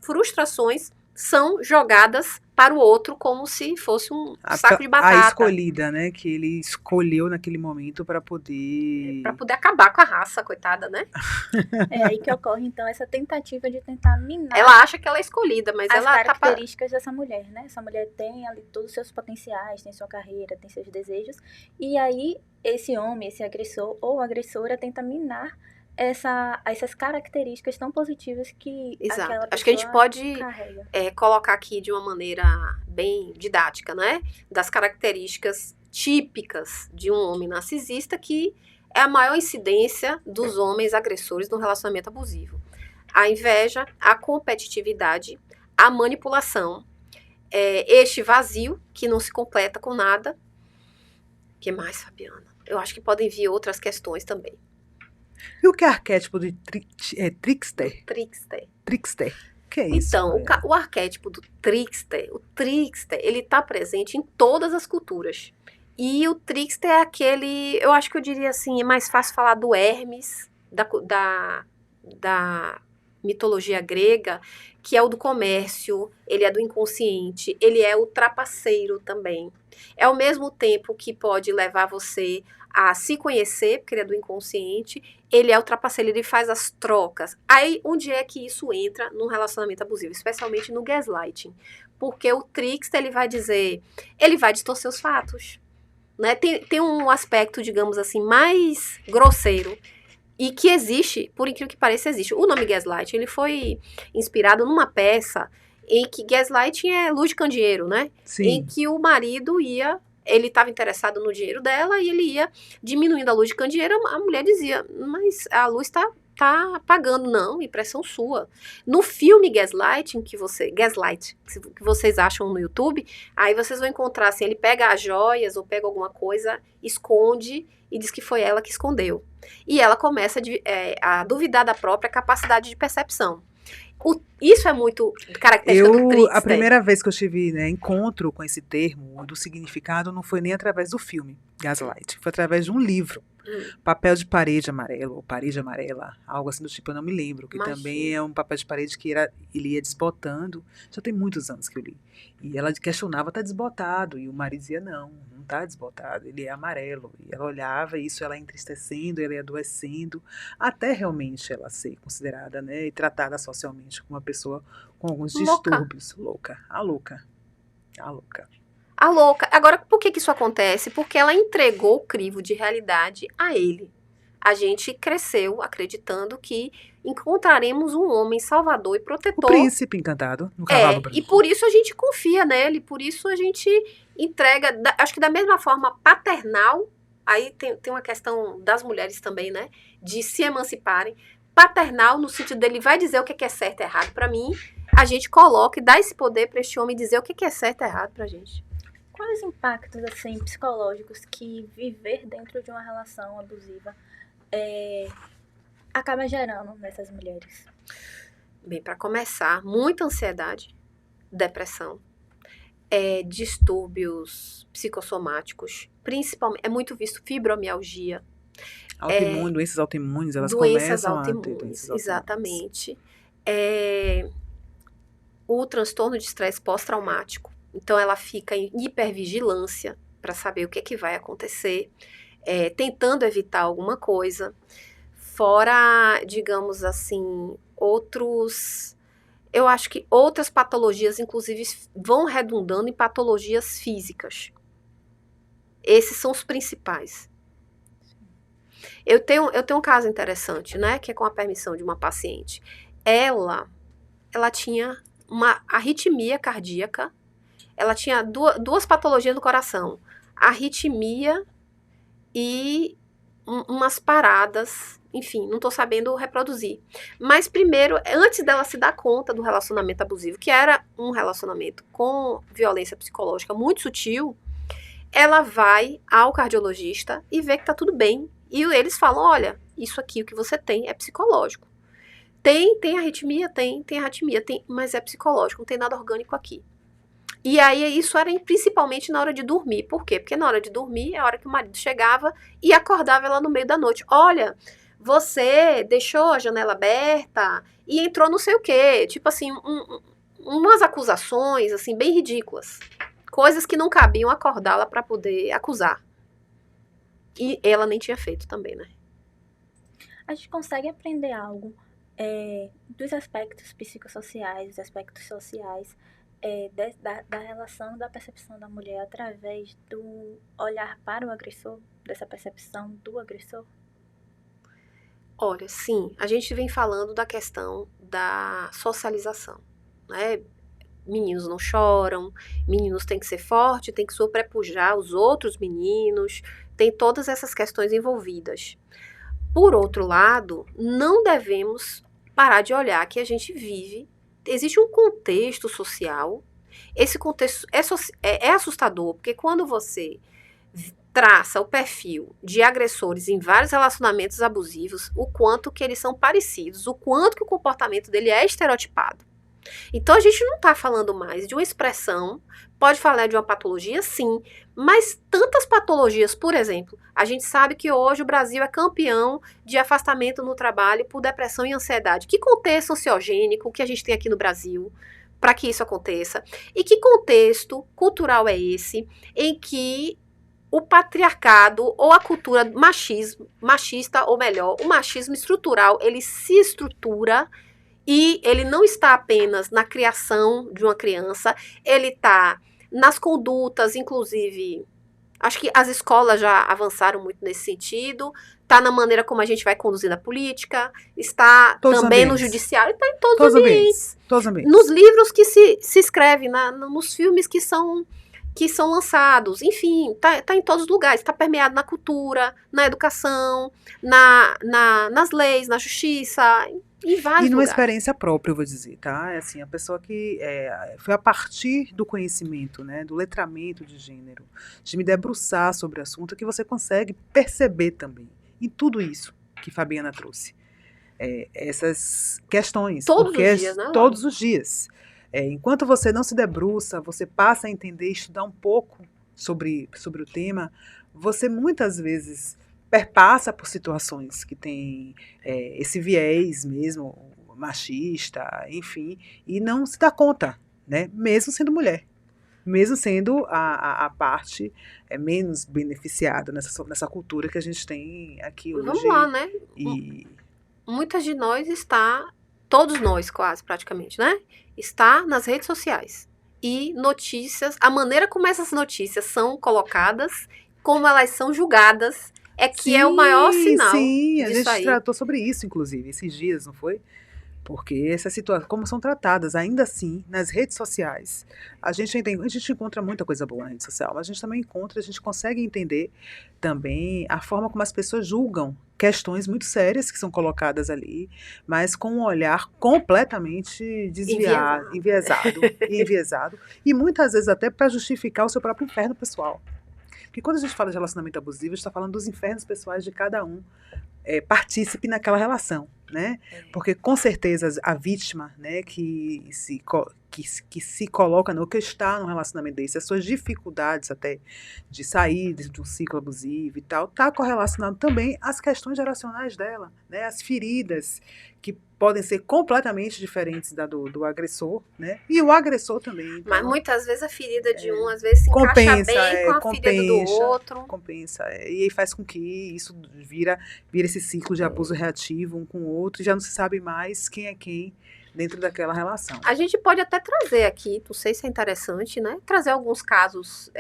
frustrações são jogadas para o outro como se fosse um saco de batata. A escolhida, né? Que ele escolheu naquele momento para poder... Para poder acabar com a raça, coitada, né? É aí que ocorre, então, essa tentativa de tentar minar... Ela acha que ela é escolhida, mas as ela características dessa mulher, né? Essa mulher tem ali todos os seus potenciais, tem sua carreira, tem seus desejos. E aí, esse homem, esse agressor ou agressora tenta minar essas características tão positivas que Exato. aquela pessoa acho que a gente pode carrega. Colocar aqui de uma maneira bem didática, né? Das características típicas de um homem narcisista, que é a maior incidência dos homens agressores no relacionamento abusivo. A inveja, a competitividade, a manipulação, este vazio que não se completa com nada. O que mais, Fabiana? Eu acho que podem vir outras questões também. E o que é arquétipo de trickster? Trickster. O que é isso? Então, o arquétipo do trickster, ele está presente em todas as culturas. E o trickster é aquele, eu acho que eu diria assim, é mais fácil falar do Hermes, da mitologia grega, que é o do comércio, ele é do inconsciente, ele é o trapaceiro também. É ao mesmo tempo que pode levar você a se conhecer, porque ele é do inconsciente, ele é o trapaceiro, ele faz as trocas. Aí, onde é que isso entra num relacionamento abusivo? Especialmente no gaslighting. Porque o trickster, ele vai distorcer os fatos. Né? Tem um aspecto, digamos assim, mais grosseiro, e que existe, por incrível que pareça, existe. O nome gaslighting, ele foi inspirado numa peça em que gaslighting é luz de candeeiro, né? Sim. Em que o marido ele estava interessado no dinheiro dela e ele ia diminuindo a luz de candeeiro. A mulher dizia, mas a luz está apagando. Não, impressão sua. No filme Gaslight, que vocês acham no YouTube, aí vocês vão encontrar assim, ele pega as joias ou pega alguma coisa, esconde e diz que foi ela que escondeu. E ela começa a duvidar da própria capacidade de percepção. Isso é muito característica do trickster. A primeira vez que eu tive encontro com esse termo, do significado, não foi nem através do filme Gaslight, foi através de um livro. Papel de parede amarelo, ou parede amarela, algo assim do tipo, eu não me lembro, que também é um papel de parede que ele ia desbotando, já tem muitos anos que eu li, e ela questionava, tá desbotado, e o marido dizia, não tá desbotado, ele é amarelo, e ela olhava, e isso ela ia entristecendo, ela ia adoecendo, até realmente ela ser considerada, né, e tratada socialmente como uma pessoa com alguns distúrbios, a louca. Agora, por que isso acontece? Porque ela entregou o crivo de realidade a ele. A gente cresceu acreditando que encontraremos um homem salvador e O protetor. príncipe encantado no cavalo branco. E por isso a gente confia nele, por isso a gente entrega, acho que da mesma forma paternal, aí tem uma questão das mulheres também, né, de se emanciparem, paternal no sentido dele vai dizer o que é certo e errado pra mim, a gente coloca e dá esse poder pra este homem dizer o que é certo e errado pra gente. Quais os impactos, assim, psicológicos que viver dentro de uma relação abusiva acaba gerando nessas mulheres? Bem, para começar, muita ansiedade, depressão, distúrbios psicossomáticos, principalmente, é muito visto fibromialgia. Doenças autoimunes, elas Doenças começam a ter autoimunes, doenças autoimunes. exatamente. O transtorno de estresse pós-traumático. Então, ela fica em hipervigilância para saber o que vai acontecer, tentando evitar alguma coisa. Fora, digamos assim, eu acho que outras patologias, inclusive, vão redundando em patologias físicas. Esses são os principais. Eu tenho um caso interessante, né, que é com a permissão de uma paciente. Ela tinha uma arritmia cardíaca, ela tinha duas patologias do coração, arritmia e umas paradas, enfim, não tô sabendo reproduzir. Mas primeiro, antes dela se dar conta do relacionamento abusivo, que era um relacionamento com violência psicológica muito sutil, ela vai ao cardiologista e vê que tá tudo bem. E eles falam, olha, isso aqui, o que você tem é psicológico. Tem arritmia? Tem arritmia, mas é psicológico, não tem nada orgânico aqui. E aí, isso era principalmente na hora de dormir. Por quê? Porque na hora de dormir é a hora que o marido chegava e acordava ela no meio da noite. Olha, você deixou a janela aberta e entrou não sei o quê. Tipo assim, umas acusações, assim, bem ridículas. Coisas que não cabiam acordá-la para poder acusar. E ela nem tinha feito também, né? A gente consegue aprender algo dos aspectos psicossociais, dos aspectos sociais, da relação, da percepção da mulher através do olhar para o agressor, dessa percepção do agressor? Olha, sim, a gente vem falando da questão da socialização, né? Meninos não choram, meninos têm que ser fortes, têm que sobrepujar os outros meninos, tem todas essas questões envolvidas. Por outro lado, não devemos parar de olhar que a gente vive, existe um contexto social, esse contexto é assustador, porque quando você traça o perfil de agressores em vários relacionamentos abusivos, o quanto que eles são parecidos, o quanto que o comportamento dele é estereotipado. Então, a gente não está falando mais de uma expressão, pode falar de uma patologia, sim, mas tantas patologias, por exemplo, a gente sabe que hoje o Brasil é campeão de afastamento no trabalho por depressão e ansiedade. Que contexto ansiogênico que a gente tem aqui no Brasil para que isso aconteça? E que contexto cultural é esse em que o patriarcado ou a cultura machista, ou melhor, o machismo estrutural, ele se estrutura e ele não está apenas na criação de uma criança, ele está nas condutas, inclusive, acho que as escolas já avançaram muito nesse sentido, está na maneira como a gente vai conduzir a política, está Todos também no judiciário, está em todos os ambientes. Todos os ambientes. Nos livros que se escreve, nos filmes que são lançados, enfim, tá em todos os lugares, está permeado na cultura, na educação, nas leis, na justiça, em vários E numa lugares. experiência própria, eu vou dizer, tá? Assim, a pessoa que foi a partir do conhecimento, né, do letramento de gênero, de me debruçar sobre o assunto, que você consegue perceber também, em tudo isso que Fabiana trouxe. Essas questões. Todos os dias, né? Todos os dias. Enquanto você não se debruça, você passa a entender, estudar um pouco sobre o tema, você muitas vezes perpassa por situações que tem esse viés mesmo, machista, enfim, e não se dá conta, né? Mesmo sendo mulher, mesmo sendo a parte menos beneficiada nessa cultura que a gente tem aqui hoje. Vamos lá, né? Muitas de nós todos nós quase praticamente, né? Está nas redes sociais. E notícias, a maneira como essas notícias são colocadas, como elas são julgadas, é que é o maior sinal Sim, a disso gente aí. tratou sobre isso, inclusive, esses dias, não foi? Porque essas situações, como são tratadas ainda assim nas redes sociais, a gente encontra muita coisa boa na rede social, mas a gente consegue entender também a forma como as pessoas julgam questões muito sérias que são colocadas ali, mas com um olhar completamente enviesado, e muitas vezes até para justificar o seu próprio inferno pessoal. Porque quando a gente fala de relacionamento abusivo, a gente está falando dos infernos pessoais de cada um partícipe naquela relação, né? Porque com certeza a vítima, né, que se coloca no que está num relacionamento desse, as suas dificuldades até de sair de um ciclo abusivo e tal, está correlacionado também às questões geracionais dela, né? As feridas que podem ser completamente diferentes do agressor, né? E o agressor também. Então, mas muitas vezes a ferida de um, às vezes, se encaixa bem com a ferida do outro. Compensa. E aí faz com que isso vira esse ciclo de abuso reativo um com o outro, e já não se sabe mais quem é quem dentro daquela relação. A gente pode até trazer aqui, não sei se é interessante, né? Trazer alguns casos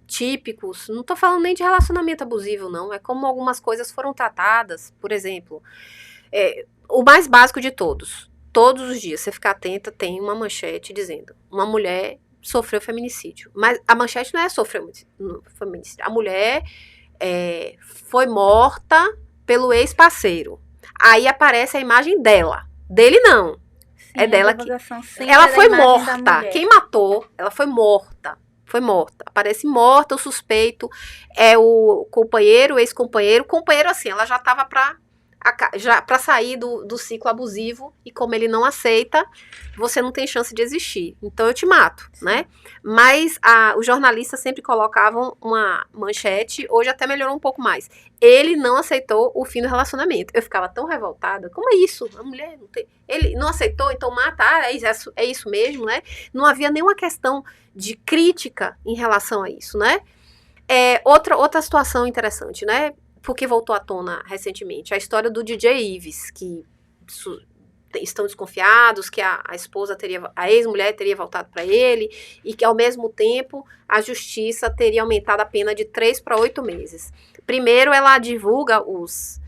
típicos. Não estou falando nem de relacionamento abusivo, não. É como algumas coisas foram tratadas. Por exemplo, o mais básico de todos. Todos os dias, você ficar atenta, tem uma manchete dizendo: uma mulher sofreu feminicídio. Mas a manchete não é sofreu feminicídio. A mulher foi morta pelo ex-parceiro. Aí aparece a imagem dela. Dele não. Sim, é dela que... Ela foi morta. Quem matou, ela foi morta. Foi morta. Aparece morta, o suspeito é o companheiro, o ex-companheiro. O companheiro, assim, ela já estava para sair do ciclo abusivo, e como ele não aceita, você não tem chance de existir. Então eu te mato, né? Mas os jornalistas sempre colocavam uma manchete, hoje até melhorou um pouco mais. Ele não aceitou o fim do relacionamento. Eu ficava tão revoltada. Como é isso? A mulher não tem... Ele não aceitou, então mata. É isso mesmo, né? Não havia nenhuma questão de crítica em relação a isso, né? Outra situação interessante, né? Porque voltou à tona recentemente, a história do DJ Ives, que estão desconfiados que a ex-mulher teria voltado para ele, e que ao mesmo tempo a justiça teria aumentado a pena de 3 para 8 meses. Primeiro ela divulga os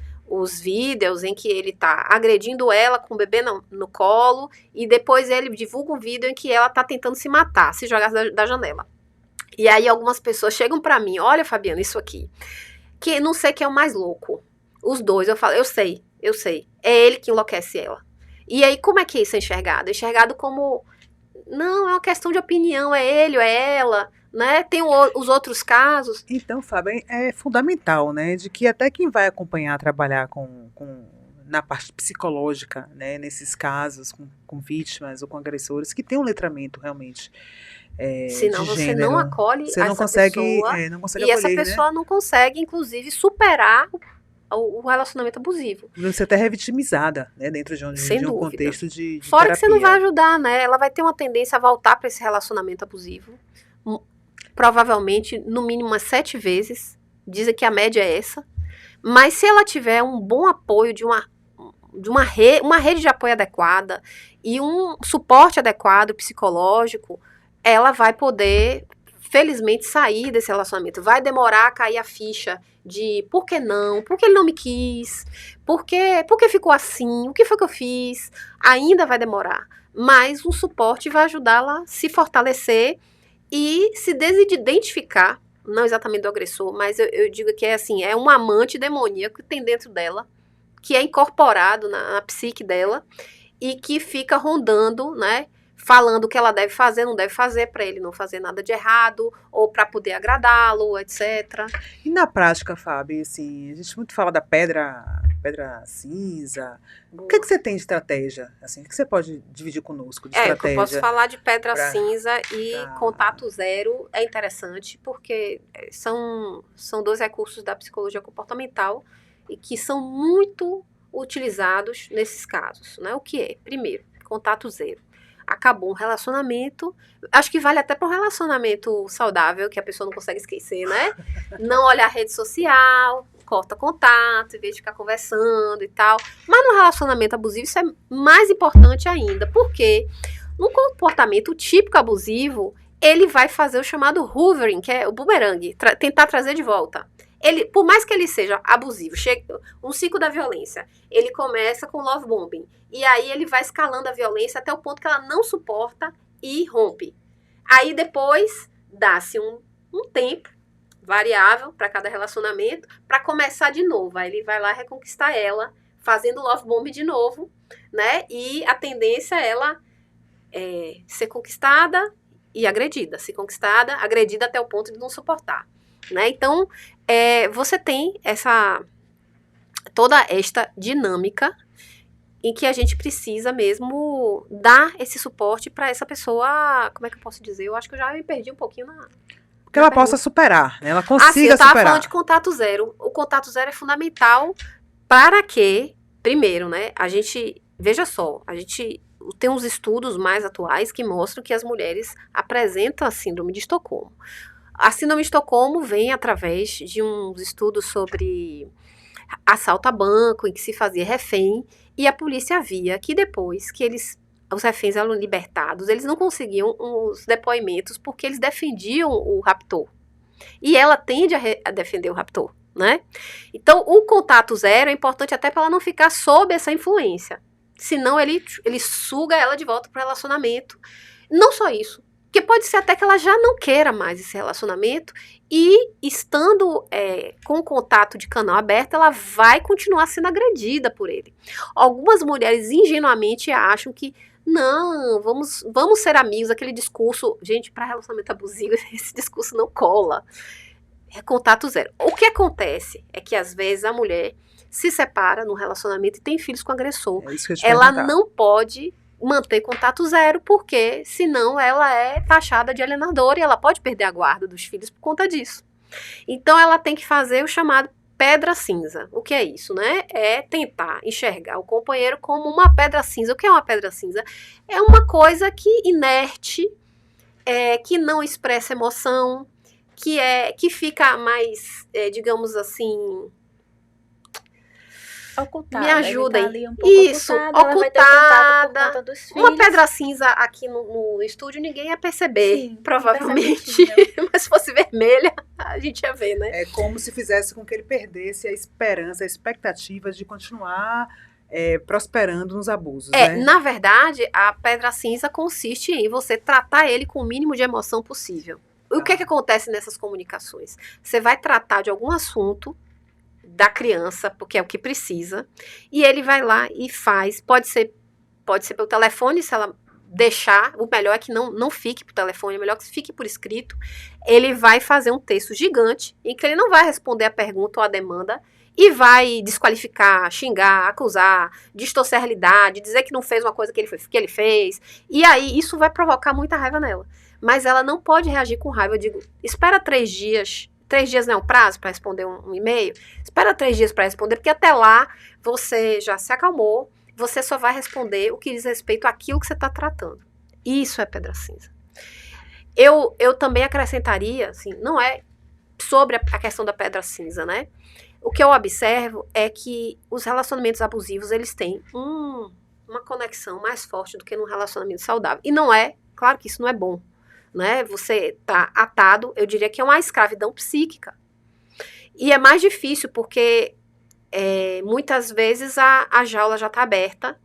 vídeos em que ele está agredindo ela com o bebê no colo, e depois ele divulga um vídeo em que ela está tentando se matar, se jogar da janela. E aí algumas pessoas chegam para mim: olha, Fabiana, isso aqui, que não sei quem é o mais louco. Os dois, eu falo, eu sei. É ele que enlouquece ela. E aí, como é que isso é enxergado? É enxergado como, não, é uma questão de opinião, é ele, é ela, né? Tem os outros casos. Então, Fábio, é fundamental, né, de que até quem vai trabalhar na parte psicológica, né, nesses casos, com vítimas ou com agressores, que tem um letramento realmente senão de você gênero. não acolhe Você não essa consegue, pessoa, não consegue e acolher, essa pessoa, né, não consegue, inclusive, superar o relacionamento abusivo. Você até é revitimizada, né, dentro de um contexto de Fora terapia. Que você não vai ajudar, né? Ela vai ter uma tendência a voltar para esse relacionamento abusivo. Provavelmente, no mínimo, umas 7 vezes. Dizem que a média é essa. Mas se ela tiver um bom apoio de uma rede de apoio adequada e um suporte adequado psicológico, ela vai poder, felizmente, sair desse relacionamento. Vai demorar a cair a ficha de por que não, por que ele não me quis, por que ficou assim, o que foi que eu fiz. Ainda vai demorar, mas um suporte vai ajudá-la a se fortalecer e se desidentificar, não exatamente do agressor, mas eu digo que é um amante demoníaco que tem dentro dela, que é incorporado na psique dela e que fica rondando, né, falando o que ela deve fazer, não deve fazer, para ele não fazer nada de errado, ou para poder agradá-lo, etc. E na prática, Fábio, assim, a gente muito fala da pedra cinza. Boa. O que você tem de estratégia? Assim, o que você pode dividir conosco de estratégia? Eu posso falar de pedra cinza e contato zero. É interessante, porque são 2 recursos da psicologia comportamental e que são muito utilizados nesses casos, né? O que é? Primeiro, contato zero. Acabou um relacionamento, acho que vale até para um relacionamento saudável, que a pessoa não consegue esquecer, né? Não olhar rede social, corta contato, em vez de ficar conversando e tal. Mas no relacionamento abusivo isso é mais importante ainda, porque no comportamento típico abusivo, ele vai fazer o chamado hoovering, que é o boomerang, tentar trazer de volta. Ele, por mais que ele seja abusivo, um ciclo da violência, ele começa com love bombing. E aí ele vai escalando a violência até o ponto que ela não suporta e rompe. Aí depois dá-se um tempo variável para cada relacionamento para começar de novo. Aí ele vai lá reconquistar ela, fazendo love bomb de novo, né? E a tendência é ela ser conquistada e agredida. Ser conquistada, agredida até o ponto de não suportar. Né? Então, você tem toda esta dinâmica em que a gente precisa mesmo dar esse suporte para essa pessoa, como é que eu posso dizer? Eu acho que eu já me perdi um pouquinho na que ela possa superar, né? Ela consiga sim, eu tava superar. falando de contato zero. O contato zero é fundamental para que, primeiro, né, a gente, veja só, a gente tem uns estudos mais atuais que mostram que as mulheres apresentam a síndrome de Estocolmo. A síndrome de Estocolmo vem através de uns estudos sobre assalto a banco, em que se fazia refém, e a polícia via que depois que os reféns eram libertados, eles não conseguiam os depoimentos porque eles defendiam o raptor. E ela tende a defender o raptor, né? Então, o contato zero é importante até para ela não ficar sob essa influência. Senão, ele suga ela de volta para o relacionamento. Não só isso, porque pode ser até que ela já não queira mais esse relacionamento e, estando com o contato de canal aberto, ela vai continuar sendo agredida por ele. Algumas mulheres ingenuamente acham que não, vamos ser amigos, aquele discurso, gente, para relacionamento abusivo, esse discurso não cola. É contato zero. O que acontece é que, às vezes, a mulher se separa no relacionamento e tem filhos com o agressor. É isso que eu ia te Ela perguntar. não pode manter contato zero, porque senão ela é taxada de alienadora e ela pode perder a guarda dos filhos por conta disso. Então ela tem que fazer o chamado pedra cinza. O que é isso, né? É tentar enxergar o companheiro como uma pedra cinza. O que é uma pedra cinza? É uma coisa que inerte, que não expressa emoção, que fica mais, digamos assim, Ocultada. me ajudem. Tá ali um pouco Isso, ocultada. Ela vai ter contato por conta dos filhos. Uma pedra cinza aqui no estúdio ninguém ia perceber, Sim, provavelmente. Mas se fosse vermelha, a gente ia ver, né? É como se fizesse com que ele perdesse a esperança, a expectativa de continuar prosperando nos abusos, né? Na verdade, a pedra cinza consiste em você tratar ele com o mínimo de emoção possível. O que acontece nessas comunicações? Você vai tratar de algum assunto da criança, porque é o que precisa, e ele vai lá e faz, pode ser pelo telefone, se ela deixar, o melhor é que não fique por telefone, é melhor que fique por escrito. Ele vai fazer um texto gigante, em que ele não vai responder a pergunta ou a demanda, e vai desqualificar, xingar, acusar, distorcer a realidade, dizer que não fez uma coisa que ele fez, e aí isso vai provocar muita raiva nela. Mas ela não pode reagir com raiva. Eu digo, espera 3 dias, 3 dias não é um prazo para responder um e-mail? Espera 3 dias para responder, porque até lá você já se acalmou, você só vai responder o que diz respeito àquilo que você está tratando. Isso é pedra cinza. Eu também acrescentaria, assim, não é sobre a questão da pedra cinza, né? O que eu observo é que os relacionamentos abusivos, eles têm uma conexão mais forte do que num relacionamento saudável. E não é, claro que isso não é bom, né? Você tá atado, eu diria que é uma escravidão psíquica. E é mais difícil porque muitas vezes a jaula já está aberta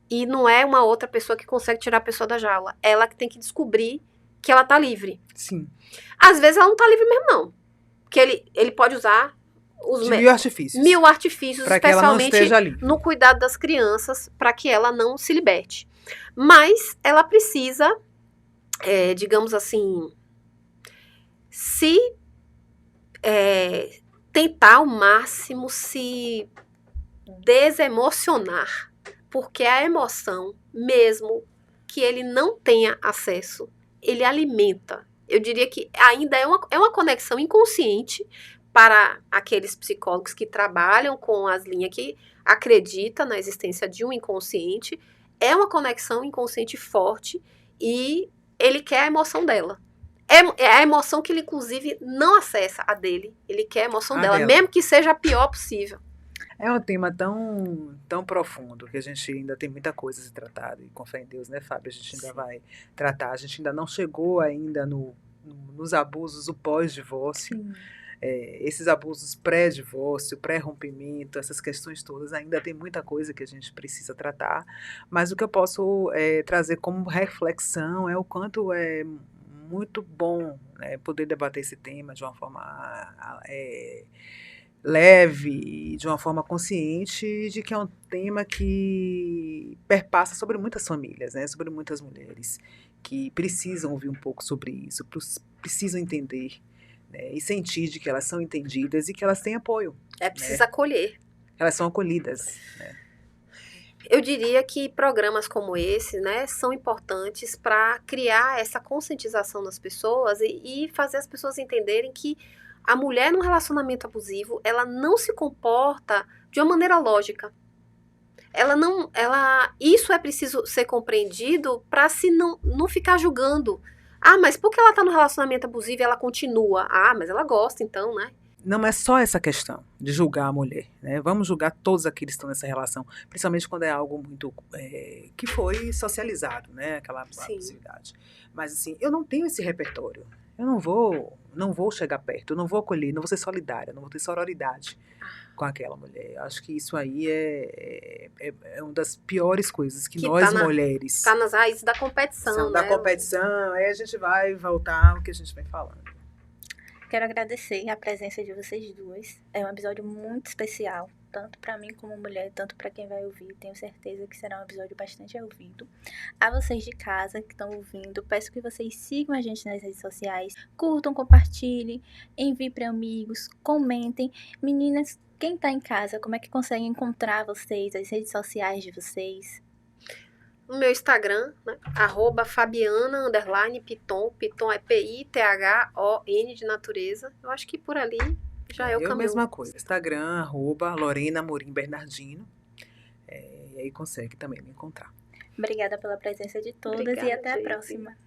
e não é uma outra pessoa que consegue tirar a pessoa da jaula. Ela que tem que descobrir que ela está livre. Sim. Às vezes ela não está livre mesmo, não. Porque ele pode usar os mil artifícios. Mil artifícios, pra que ela não especialmente esteja livre. no cuidado das crianças, para que ela não se liberte. Mas ela precisa, digamos assim, se tentar ao máximo se desemocionar, porque a emoção, mesmo que ele não tenha acesso, ele alimenta. Eu diria que ainda é uma conexão inconsciente para aqueles psicólogos que trabalham com as linhas que acreditam na existência de um inconsciente. É uma conexão inconsciente forte e ele quer a emoção dela. É a emoção que ele, inclusive, não acessa a dele. Ele quer a emoção dela, mesmo que seja a pior possível. É um tema tão, tão profundo que a gente ainda tem muita coisa a se tratar. E com fé em Deus, né, Fábio? A gente ainda vai tratar. A gente ainda não chegou ainda nos abusos, o pós-divórcio. esses abusos pré-divórcio, pré-rompimento, essas questões todas, ainda tem muita coisa que a gente precisa tratar, mas o que eu posso trazer como reflexão é o quanto é muito bom, né, poder debater esse tema de uma forma leve, de uma forma consciente, de que é um tema que perpassa sobre muitas famílias, né, sobre muitas mulheres que precisam ouvir um pouco sobre isso, precisam entender, né, e sentir de que elas são entendidas e que elas têm apoio. Preciso né? acolher. Elas são acolhidas. Né? Eu diria que programas como esse, né, são importantes para criar essa conscientização nas pessoas e fazer as pessoas entenderem que a mulher num relacionamento abusivo, ela não se comporta de uma maneira lógica. Isso é preciso ser compreendido para se não ficar julgando. Ah, mas por que ela está no relacionamento abusivo e ela continua? Ah, mas ela gosta então, né? Não é só essa questão de julgar a mulher, né? Vamos julgar todos aqueles que estão nessa relação, principalmente quando é algo muito que foi socializado, né? Aquela abusividade. Mas assim, eu não tenho esse repertório. Eu não vou chegar perto, eu não vou acolher, não vou ser solidária, não vou ter sororidade com aquela mulher. Acho que isso aí é uma das piores coisas que nós mulheres... Está nas raízes da competição, né? Da competição, aí a gente vai voltar ao que a gente vem falando. Quero agradecer a presença de vocês duas. É um episódio muito especial, tanto para mim como mulher, tanto para quem vai ouvir. Tenho certeza que será um episódio bastante ouvido. A vocês de casa que estão ouvindo, peço que vocês sigam a gente nas redes sociais, curtam, compartilhem, enviem para amigos, comentem. Meninas, quem tá em casa, como é que consegue encontrar vocês, as redes sociais de vocês? No meu Instagram, né, @Fabiana_Piton, Piton é P-I-T-H-O-N de natureza. Eu acho que por ali já é o caminho. Mesma coisa, Instagram, @Lorena Amorim Bernardino, e aí consegue também me encontrar. Obrigada pela presença de todas. Obrigada, e até a próxima.